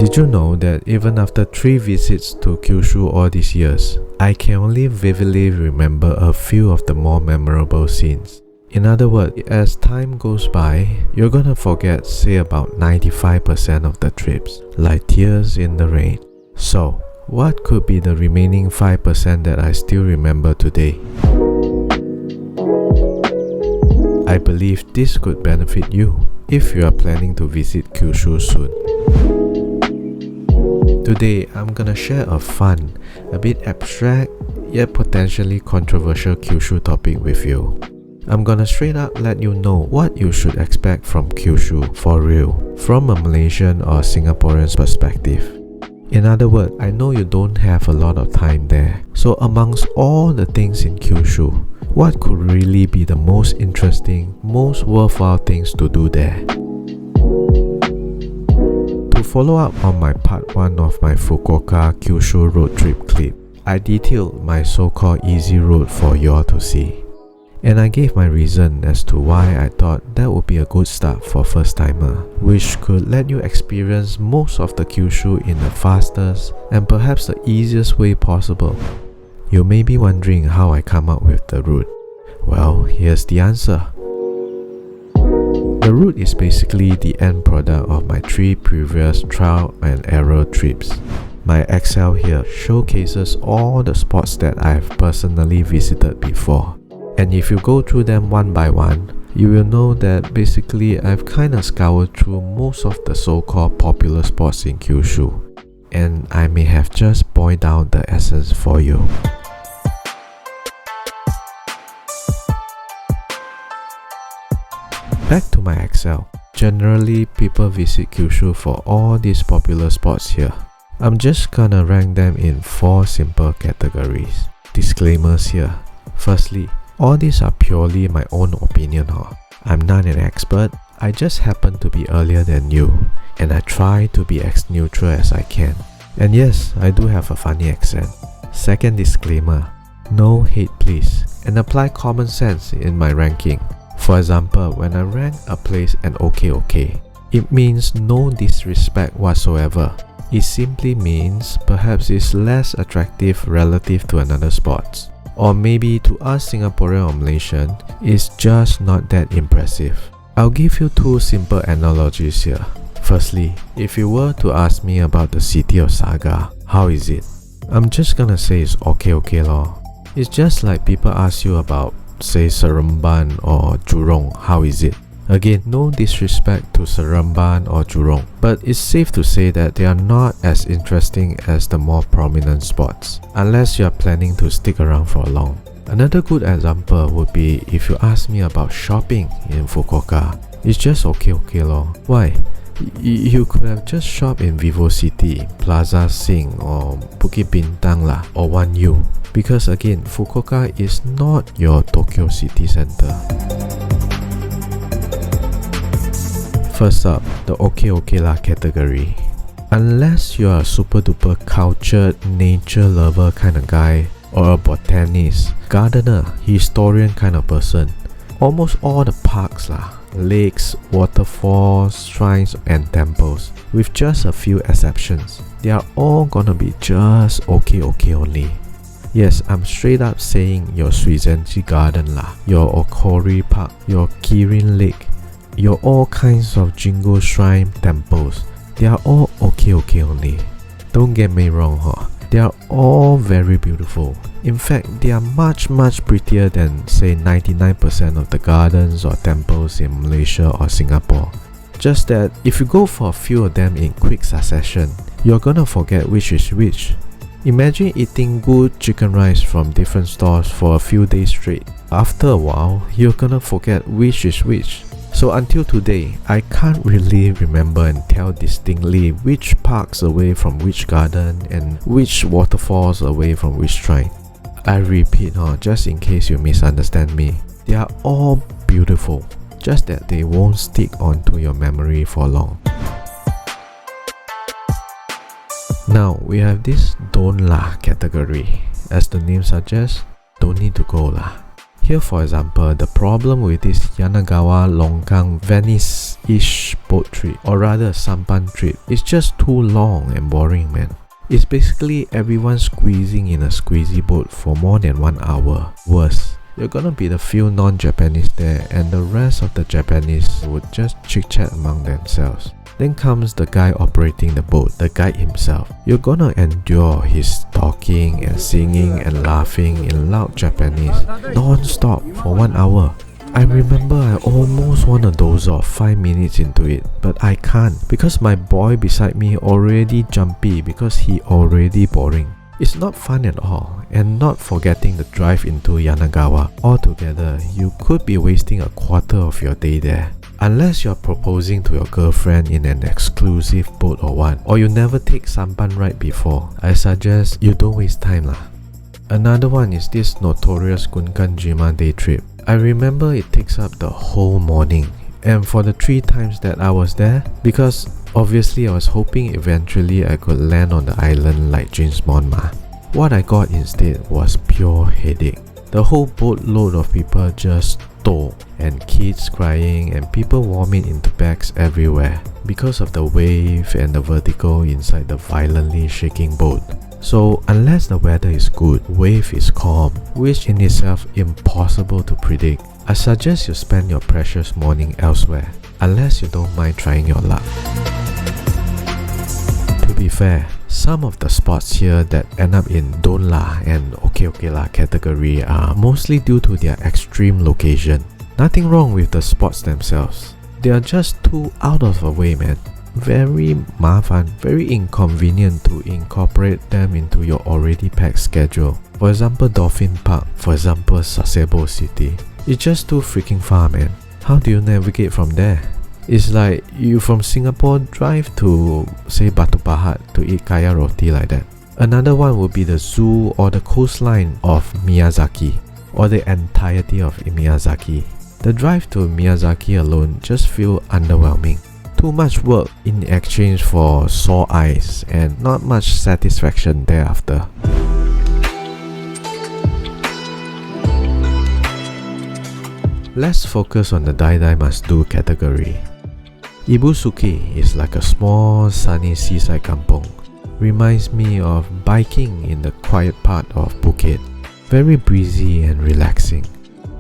Did you know that even after 3 visits to Kyushu all these years, I can only vividly remember a few of the more memorable scenes? In other words, as time goes by, you're gonna forget say about 95% of the trips, like tears in the rain. So, what could be the remaining 5% that I still remember today? I believe this could benefit you if you are planning to visit Kyushu soon. Today, I'm gonna share a fun, a bit abstract, yet potentially controversial Kyushu topic with you. I'm gonna straight up let you know what you should expect from Kyushu for real, from a Malaysian or Singaporean's perspective. In other words, I know you don't have a lot of time there, so amongst all the things in Kyushu, what could really be the most interesting, most worthwhile things to do there? To follow up on my part 1 of my Fukuoka Kyushu road trip clip, I detailed my so-called easy route for you all to see. And I gave my reason as to why I thought that would be a good start for first-timer, which could let you experience most of the Kyushu in the fastest and perhaps the easiest way possible. You may be wondering how I come up with the route. Well, here's the answer. The route is basically the end product of my 3 previous trial and error trips. My Excel here showcases all the spots that I have personally visited before. And if you go through them one by one, you will know that basically I've kinda scoured through most of the so-called popular spots in Kyushu. And I may have just boiled down the essence for you. Back to my Excel. Generally, people visit Kyushu for all these popular spots here. I'm just gonna rank them in 4 simple categories. Disclaimers here. Firstly, all these are purely my own opinion. I'm not an expert, I just happen to be earlier than you, and I try to be as neutral as I can. And yes, I do have a funny accent. Second disclaimer, no hate please, and apply common sense in my ranking. For example, when I rank a place an okay, it means no disrespect whatsoever. It simply means perhaps it's less attractive relative to another spots. Or maybe to us Singaporean or Malaysian, it's just not that impressive. I'll give you 2 simple analogies here. Firstly, if you were to ask me about the city of Saga, how is it? I'm just gonna say it's okay lor. It's just like people ask you about, say, Seremban or Jurong, how is it? Again, no disrespect to Seremban or Jurong, but it's safe to say that they are not as interesting as the more prominent spots, unless you are planning to stick around for long. Another good example would be if you ask me about shopping in Fukuoka. It's just okay lor. Why? You could have just shopped in Vivo City, Plaza Sing or Bukit Bintang lah, or 1U. Because again, Fukuoka is not your Tokyo city center. First up, the okay lah category. Unless you are a super duper cultured, nature lover kind of guy, or a botanist, gardener, historian kind of person, almost all the parks lah, lakes, waterfalls, shrines and temples, with just a few exceptions, they are all gonna be just okay only. Yes, I'm straight up saying your Suizenji Garden lah, your Okori Park, your Kirin Lake, your all kinds of Jingo Shrine temples, they are all okay only. Don't get me wrong, they are all very beautiful. In fact, they are much prettier than say 99% of the gardens or temples in Malaysia or Singapore. Just that if you go for a few of them in quick succession, you're gonna forget which is which. Imagine eating good chicken rice from different stores for a few days straight. After a while, you're gonna forget which is which. So until today, I can't really remember and tell distinctly which parks away from which garden and which waterfalls away from which shrine. I repeat, just in case you misunderstand me, they are all beautiful, just that they won't stick onto your memory for long. Now we have this don't lah category. As the name suggests, don't need to go lah. Here for example, the problem with this Yanagawa Longkang Venice hour-ish boat trip, or rather sampan trip, is just too long and boring, man. It's basically everyone squeezing in a squeezy boat for more than 1 hour. Worse, you're gonna be the few non-Japanese there, and the rest of the Japanese would just chit-chat among themselves. Then comes the guy operating the boat, the guide himself. You're gonna endure his talking and singing and laughing in loud Japanese non-stop for 1 hour. I remember I almost want to doze off 5 minutes into it, but I can't because my boy beside me already jumpy because he already boring. It's not fun at all, and not forgetting the drive into Yanagawa. Altogether, you could be wasting a quarter of your day there. Unless you're proposing to your girlfriend in an exclusive boat or what, or you never take sampan ride before, I suggest you don't waste time lah. Another one is this notorious Gunkanjima day trip. I remember it takes up the whole morning, and for the 3 times that I was there, because obviously I was hoping eventually I could land on the island like James Bond ma. What I got instead was pure headache. The whole boatload of people just tow, and kids crying and people vomit into bags everywhere because of the wave and the vertigo inside the violently shaking boat. So unless the weather is good, wave is calm, which in itself impossible to predict, I suggest you spend your precious morning elsewhere, unless you don't mind trying your luck. To be fair, some of the spots here that end up in don't lah and okay lah category are mostly due to their extreme location. Nothing wrong with the spots themselves. They are just too out of the way, man. Very mafan, very inconvenient to incorporate them into your already packed schedule. For example, Dolphin Park, for example, Sasebo City. It's just too freaking far, man. How do you navigate from there? It's like you from Singapore drive to, say, Batu Pahat to eat kaya roti like that. Another one would be the zoo or the coastline of Miyazaki, or the entirety of Miyazaki. The drive to Miyazaki alone just feels underwhelming. Too much work in exchange for sore eyes and not much satisfaction thereafter. Let's focus on the die must do category. Ibusuki is like a small sunny seaside kampong. Reminds me of biking in the quiet part of Phuket. Very breezy and relaxing.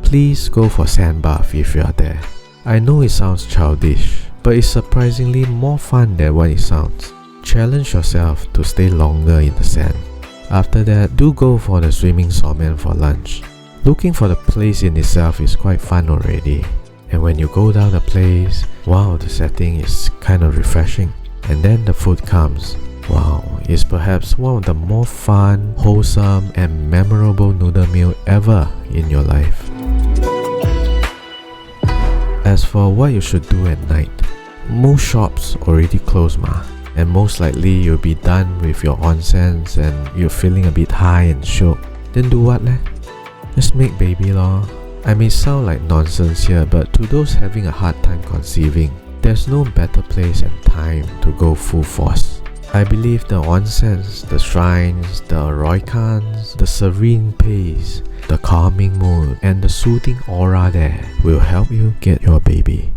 Please go for sand bath if you are there. I know it sounds childish, but it's surprisingly more fun than what it sounds. Challenge yourself to stay longer in the sand. After that, do go for the swimming salmon for lunch. Looking for the place in itself is quite fun already. And when you go down the place, wow, the setting is kind of refreshing. And then the food comes. Wow, it's perhaps one of the more fun, wholesome and memorable noodle meal ever in your life. As for what you should do at night, most shops already closed ma, and most likely you'll be done with your onsens and you're feeling a bit high and shook. Then do what leh? Just make baby lor. I may sound like nonsense here, but to those having a hard time conceiving, there's no better place and time to go full force. I believe the onsens, the shrines, the roikans, the serene pace, the calming mood, and the soothing aura there will help you get your baby.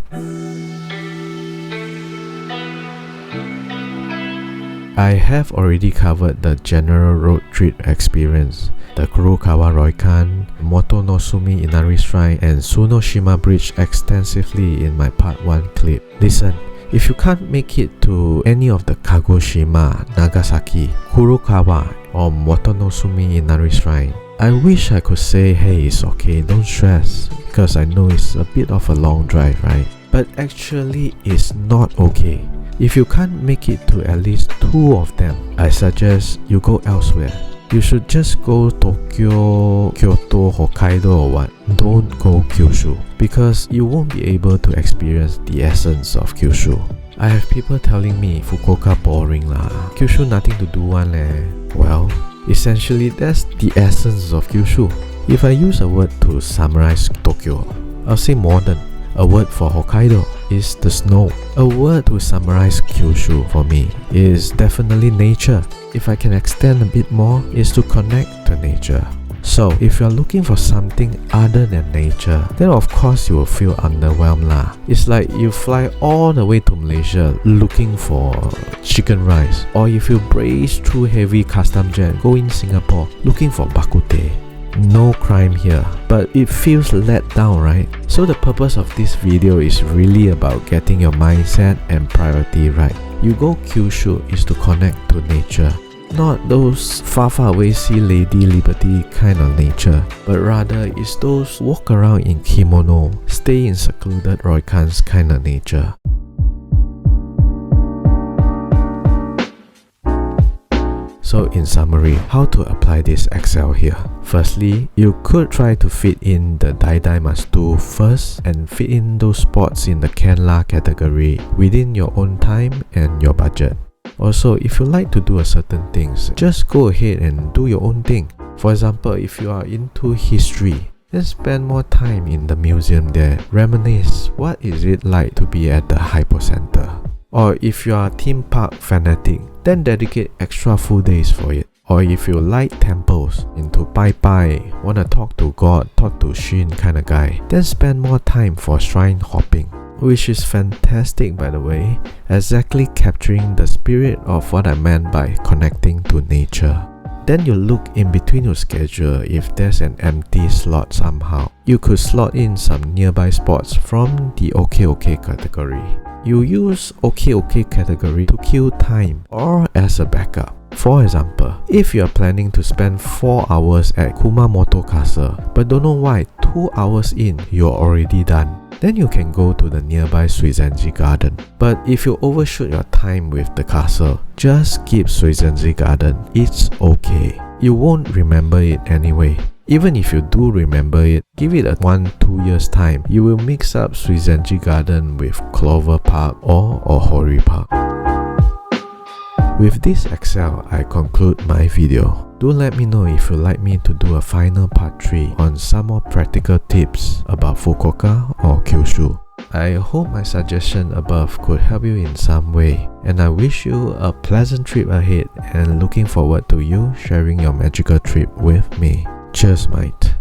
I have already covered the general road trip experience, the Kurokawa Roikan, Motonosumi Inari Shrine and Tsunoshima Bridge extensively in my part 1 clip. Listen, if you can't make it to any of the Kagoshima, Nagasaki, Kurokawa or Motonosumi Inari Shrine, I wish I could say, hey, it's okay, don't stress, because I know it's a bit of a long drive, right? But actually, it's not okay. If you can't make it to at least 2 of them, I suggest you go elsewhere. You should just go Tokyo, Kyoto, Hokkaido or what. Don't go Kyushu, because you won't be able to experience the essence of Kyushu. I have people telling me Fukuoka boring lah, Kyushu nothing to do one leh. Well, essentially that's the essence of Kyushu. If I use a word to summarize Tokyo, I'll say modern. A word for Hokkaido is the snow. A word to summarize Kyushu for me is definitely nature. If I can extend a bit more, is to connect to nature. So if you're looking for something other than nature, then of course you will feel underwhelmed lah. It's like you fly all the way to Malaysia looking for chicken rice, or if you brace through heavy custom jet go in Singapore looking for bak kut teh. No crime here, but it feels let down, right? So the purpose of this video is really about getting your mindset and priority right. You go Kyushu is to connect to nature, not those far away see lady liberty kind of nature, but rather is those walk around in kimono, stay in secluded roikans kind of nature. So in summary, how to apply this Excel here? Firstly, you could try to fit in the die must do first and fit in those spots in the can la category within your own time and your budget. Also, if you like to do a certain things, just go ahead and do your own thing. For example, if you are into history, then spend more time in the museum there. Reminisce what is it like to be at the Hypocenter. Or if you are a theme park fanatic, then dedicate extra full days for it. Or if you like temples, into pai, wanna talk to God, talk to Shin kind of guy, then spend more time for shrine hopping, which is fantastic by the way, exactly capturing the spirit of what I meant by connecting to nature. Then you look in between your schedule if there's an empty slot somehow. You could slot in some nearby spots from the OK category. You use OK category to kill time or as a backup. For example, if you are planning to spend 4 hours at Kumamoto Castle but don't know why 2 hours in you're already done, then you can go to the nearby Suizenji Garden. But if you overshoot your time with the castle, just skip Suizenji Garden, it's okay. You won't remember it anyway. Even if you do remember it, give it a 1-2 years time, you will mix up Suizenji Garden with Clover Park or Ohori Park. With this Excel, I conclude my video. Do let me know if you'd like me to do a final part 3 on some more practical tips about Fukuoka or Kyushu. I hope my suggestion above could help you in some way, and I wish you a pleasant trip ahead and looking forward to you sharing your magical trip with me. Cheers, mate.